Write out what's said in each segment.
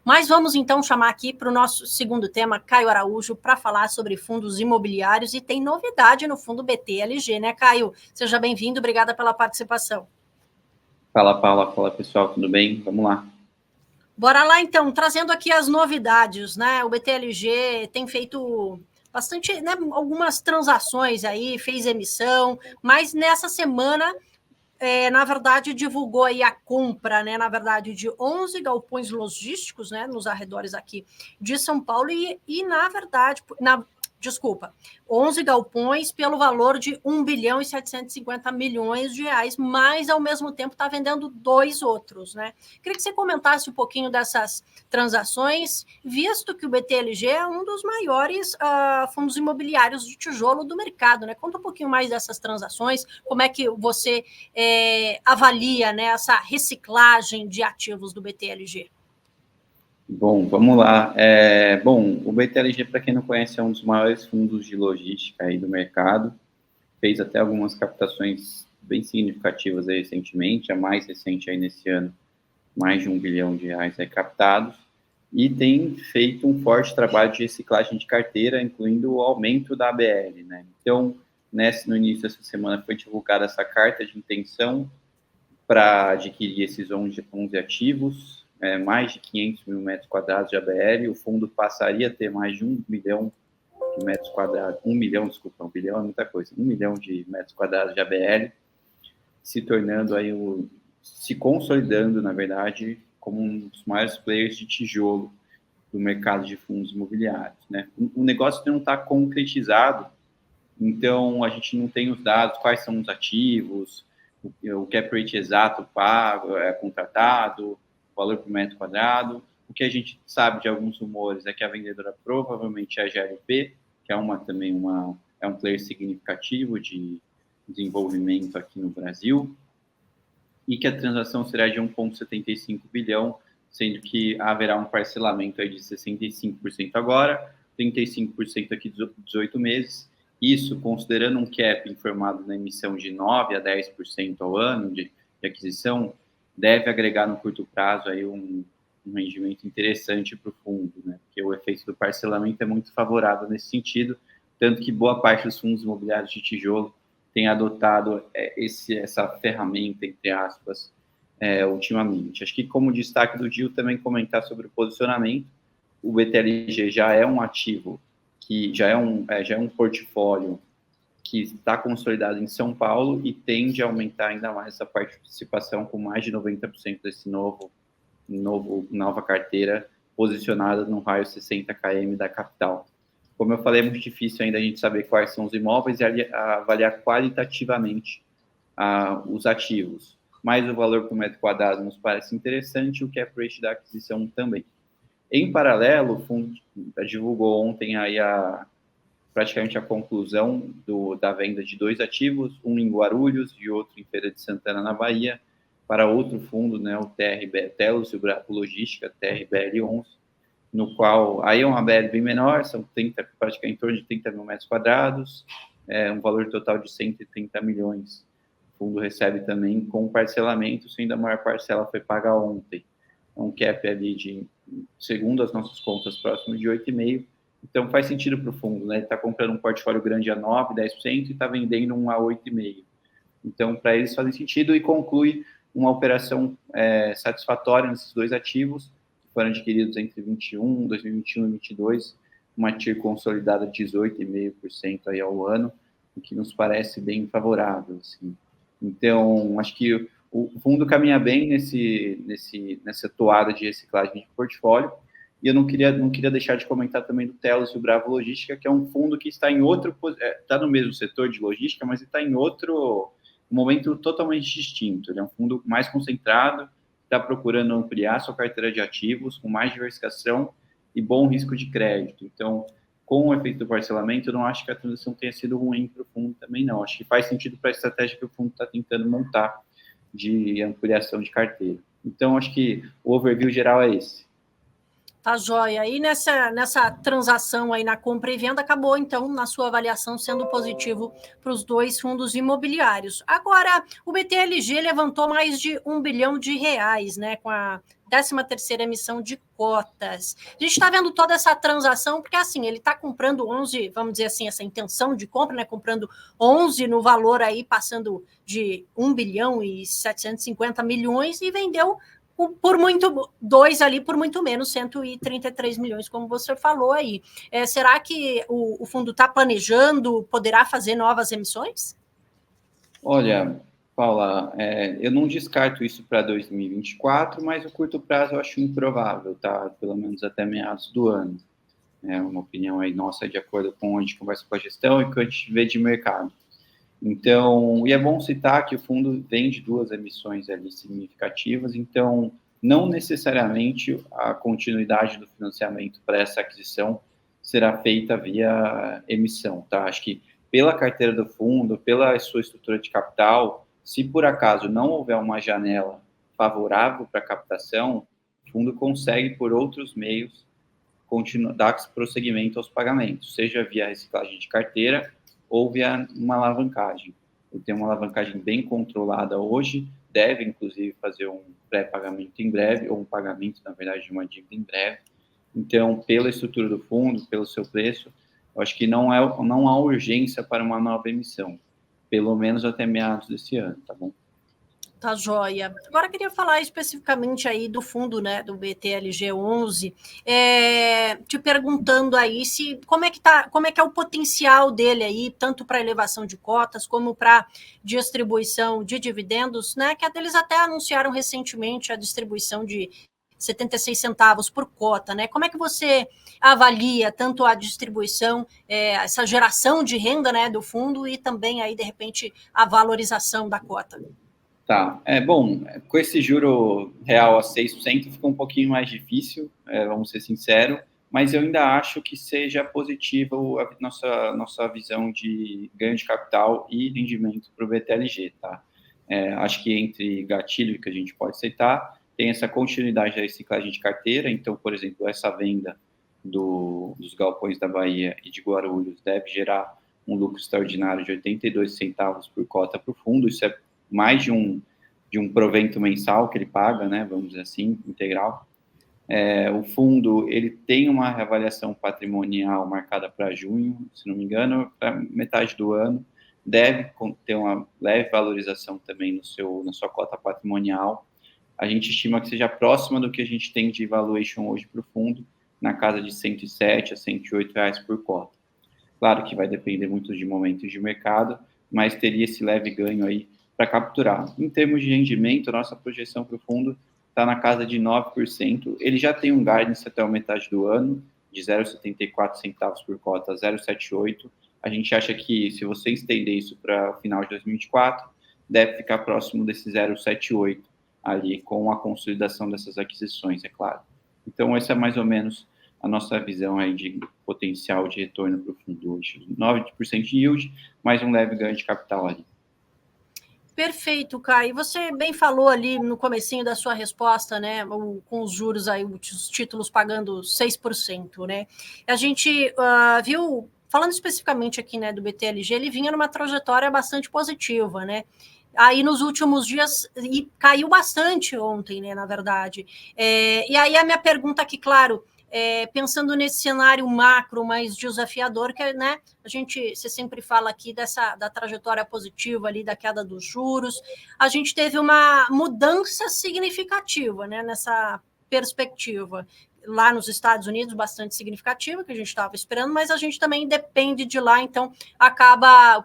Mas vamos então chamar aqui para o nosso segundo tema, Caio Araújo, para falar sobre fundos imobiliários, e tem novidade no fundo BTLG, né, Caio? Seja bem-vindo, obrigada pela participação. Fala, Paula, fala pessoal, tudo bem? Vamos lá. Bora lá então, trazendo aqui as novidades, né? O BTLG tem feito bastante, né, algumas transações aí, fez emissão, mas nessa semana, na verdade, divulgou aí a compra, né, na verdade, de 11 galpões logísticos, né, nos arredores aqui de São Paulo na verdade, desculpa, 11 galpões pelo valor de 1 bilhão e 750 milhões de reais, mas, ao mesmo tempo, está vendendo 2 outros, né? Queria que você comentasse um pouquinho dessas transações, visto que o BTLG é um dos maiores fundos imobiliários de tijolo do mercado, né? Conta um pouquinho mais dessas transações, como é que você avalia, né, essa reciclagem de ativos do BTLG? Bom, vamos lá. Bom, o BTLG, para quem não conhece, é um dos maiores fundos de logística aí do mercado. Fez até algumas captações bem significativas aí recentemente, a mais recente aí nesse ano, mais de 1 bilhão de reais aí captados, e tem feito um forte trabalho de reciclagem de carteira, incluindo o aumento da ABL, né? Então, no início dessa semana foi divulgada essa carta de intenção para adquirir esses 11 ativos, mais de 500 mil metros quadrados de ABL. O fundo passaria a ter mais de 1 milhão de metros quadrados, 1 milhão, desculpa, 1 bilhão é muita coisa, 1 milhão de metros quadrados de ABL, se tornando aí, se consolidando, na verdade, como um dos maiores players de tijolo do mercado de fundos imobiliários, né? O negócio não está concretizado, então a gente não tem os dados, quais são os ativos, o cap rate exato pago, contratado, o valor por metro quadrado. O que a gente sabe de alguns rumores é que a vendedora provavelmente é a GLP, que é um player significativo de desenvolvimento aqui no Brasil, e que a transação será de 1,75 bilhão, sendo que haverá um parcelamento aí de 65% agora, 35% aqui de 18 meses, isso considerando um cap informado na emissão de 9% a 10% ao ano de aquisição, deve agregar no curto prazo aí um rendimento interessante para o fundo, né? Porque o efeito do parcelamento é muito favorável nesse sentido, tanto que boa parte dos fundos imobiliários de tijolo tem adotado essa ferramenta, entre aspas, ultimamente. Acho que como destaque do Gil também comentar sobre o posicionamento, o BTLG já é um ativo que já é um portfólio que está consolidado em São Paulo e tende a aumentar ainda mais essa participação com mais de 90% desse nova carteira posicionada no raio 60 km da capital. Como eu falei, é muito difícil ainda a gente saber quais são os imóveis e avaliar qualitativamente os ativos. Mas o valor por metro quadrado nos parece interessante e o cap rate da aquisição também. Em paralelo, o fundo divulgou ontem aí praticamente a conclusão da venda de 2 ativos, um em Guarulhos e outro em Feira de Santana, na Bahia, para outro fundo, né, o Telos Logística, TRBL11, no qual aí é uma ABL bem menor, são praticamente em torno de 30 mil metros quadrados, um valor total de 130 milhões. O fundo recebe também com parcelamento, sendo a maior parcela foi paga ontem. Um cap ali de, segundo as nossas contas, próximo de 8,5%. Então faz sentido para o fundo, né? Ele está comprando um portfólio grande a 9%, 10% e está vendendo um a 8,5%. Então, para eles fazem sentido e conclui uma operação satisfatória nesses 2 ativos, que foram adquiridos entre 2021 e 2022, uma TIR consolidada de 18,5% aí ao ano, o que nos parece bem favorável, assim. Então, acho que o fundo caminha bem nessa toada de reciclagem de portfólio. E eu não queria deixar de comentar também do Telos e o Bravo Logística, que é um fundo que está está no mesmo setor de logística, mas está em outro momento totalmente distinto. Ele é um fundo mais concentrado, está procurando ampliar sua carteira de ativos, com mais diversificação e bom risco de crédito. Então, com o efeito do parcelamento, eu não acho que a transação tenha sido ruim para o fundo também, não. Acho que faz sentido para a estratégia que o fundo está tentando montar de ampliação de carteira. Então, acho que o overview geral é esse. Tá joia. E nessa transação aí na compra e venda, acabou, então, na sua avaliação, sendo positivo para os dois fundos imobiliários. Agora, o BTLG levantou mais de R$ 1 bilhão, né, com a 13ª emissão de cotas. A gente está vendo toda essa transação, porque, assim, ele está comprando 11, vamos dizer assim, essa intenção de compra, né, comprando 11 no valor aí, passando de 1 bilhão e 750 milhões, e vendeu por muito, dois ali por muito menos, 133 milhões, como você falou aí. Será que o fundo está planejando, poderá fazer novas emissões? Olha, Paula, eu não descarto isso para 2024, mas o curto prazo eu acho improvável, tá? Pelo menos até meados do ano. É uma opinião aí nossa, de acordo com onde a gente conversa com a gestão e o que a gente vê de mercado. Então, e é bom citar que o fundo vem de 2 emissões ali significativas, então não necessariamente a continuidade do financiamento para essa aquisição será feita via emissão, tá? Acho que pela carteira do fundo, pela sua estrutura de capital, se por acaso não houver uma janela favorável para a captação, o fundo consegue, por outros meios, dar prosseguimento aos pagamentos, seja via reciclagem de carteira ou via uma alavancagem. Ele tem uma alavancagem bem controlada hoje, deve, inclusive, fazer um pré-pagamento em breve, ou um pagamento, na verdade, de uma dívida em breve. Então, pela estrutura do fundo, pelo seu preço, eu acho que não há urgência para uma nova emissão, pelo menos até meados desse ano, tá bom? Tá joia. Agora eu queria falar especificamente aí do fundo, né, do BTLG11, te perguntando aí como é que é o potencial dele aí, tanto para elevação de cotas como para distribuição de dividendos, né, que eles até anunciaram recentemente a distribuição de 76 centavos por cota, né? Como é que você avalia tanto a distribuição, essa geração de renda, né, do fundo e também aí, de repente, a valorização da cota? Tá, bom, com esse juro real a 6% ficou um pouquinho mais difícil, vamos ser sinceros, mas eu ainda acho que seja positivo a nossa visão de ganho de capital e rendimento para o BTLG, tá? Acho que entre gatilho que a gente pode aceitar, tem essa continuidade da reciclagem de carteira, então, por exemplo, essa venda dos galpões da Bahia e de Guarulhos deve gerar um lucro extraordinário de 82 centavos por cota para o fundo, isso é mais de um provento mensal que ele paga, né, vamos dizer assim, integral. O fundo, ele tem uma reavaliação patrimonial marcada para junho, se não me engano, para metade do ano, deve ter uma leve valorização também na sua cota patrimonial. A gente estima que seja próxima do que a gente tem de valuation hoje para o fundo, na casa de 107 a 108 reais por cota. Claro que vai depender muito de momentos de mercado, mas teria esse leve ganho aí para capturar. Em termos de rendimento, a nossa projeção para o fundo está na casa de 9%. Ele já tem um guidance até a metade do ano, de 0,74 centavos por cota a 0,78. A gente acha que, se você estender isso para o final de 2024, deve ficar próximo desse 0,78 ali, com a consolidação dessas aquisições, é claro. Então, essa é mais ou menos a nossa visão aí de potencial de retorno para o fundo hoje. 9% de yield, mais um leve ganho de capital ali. Perfeito, Caio. Você bem falou ali no comecinho da sua resposta, né, com os juros aí, os títulos pagando 6%, né? A gente viu, falando especificamente aqui, né, do BTLG, ele vinha numa trajetória bastante positiva, né? Aí nos últimos dias, e caiu bastante ontem, né, na verdade. E aí a minha pergunta aqui, claro, pensando nesse cenário macro mais desafiador, que, né, você sempre fala aqui da trajetória positiva ali, da queda dos juros, a gente teve uma mudança significativa, né, nessa perspectiva. Lá nos Estados Unidos, bastante significativa, que a gente estava esperando, mas a gente também depende de lá, então acaba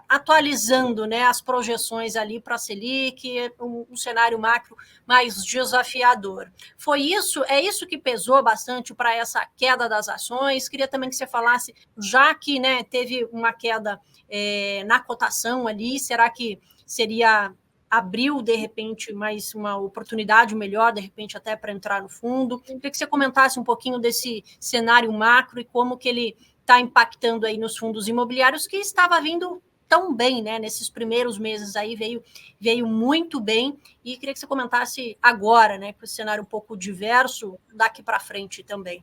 atualizando, né, as projeções ali para a Selic, um cenário macro mais desafiador. É isso que pesou bastante para essa queda das ações. Queria também que você falasse, já que, né, teve uma queda na cotação ali, será que abriu, de repente, mais uma oportunidade melhor, de repente, até para entrar no fundo? Queria que você comentasse um pouquinho desse cenário macro e como que ele está impactando aí nos fundos imobiliários, que estava vindo tão bem, né? Nesses primeiros meses aí veio muito bem, e queria que você comentasse agora, né? Com esse cenário um pouco diverso, daqui para frente também.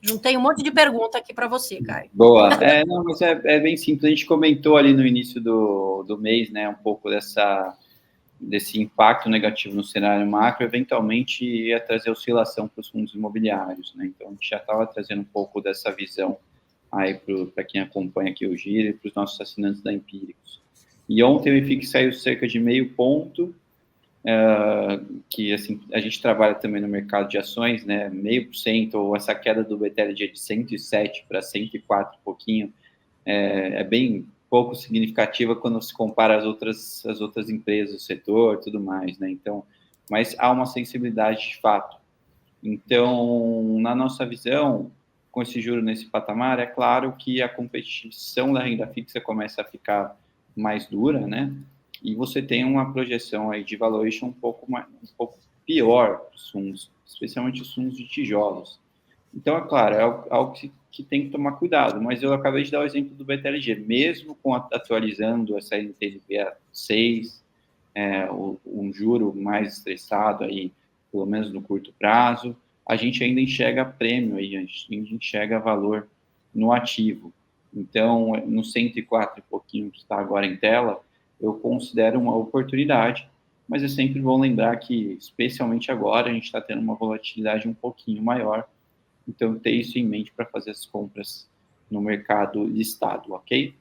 Juntei um monte de pergunta aqui para você, Caio. Boa. Não, mas é bem simples. A gente comentou ali no início do mês, né, um pouco desse impacto negativo no cenário macro, eventualmente ia trazer oscilação para os fundos imobiliários, né? Então, a gente já estava trazendo um pouco dessa visão aí para quem acompanha aqui o Giro e para os nossos assinantes da Empíricos. E ontem o IFIX saiu cerca de 0,5 ponto, que assim, a gente trabalha também no mercado de ações, né, 0,5%, ou essa queda do BTLG de 107 para 104 e pouquinho, é bem pouco significativa quando se compara às outras empresas do setor, tudo mais, né? Então, mas há uma sensibilidade de fato. Então, na nossa visão, com esse juro nesse patamar, é claro que a competição da renda fixa começa a ficar mais dura, né? E você tem uma projeção aí de valuation um pouco pior para os fundos, especialmente os fundos de tijolos. Então, é claro, é algo que tem que tomar cuidado, mas eu acabei de dar o exemplo do BTLG, mesmo atualizando essa NTNB a 6, um juro mais estressado aí, pelo menos no curto prazo, a gente ainda enxerga prêmio aí, a gente enxerga valor no ativo. Então, no 104 e pouquinho que está agora em tela, eu considero uma oportunidade, mas é sempre bom lembrar que, especialmente agora, a gente está tendo uma volatilidade um pouquinho maior, então ter isso em mente para fazer as compras no mercado listado, ok?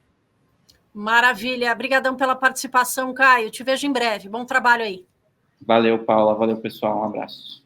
Maravilha, obrigadão pela participação, Caio. Te vejo em breve. Bom trabalho aí. Valeu, Paula. Valeu, pessoal. Um abraço.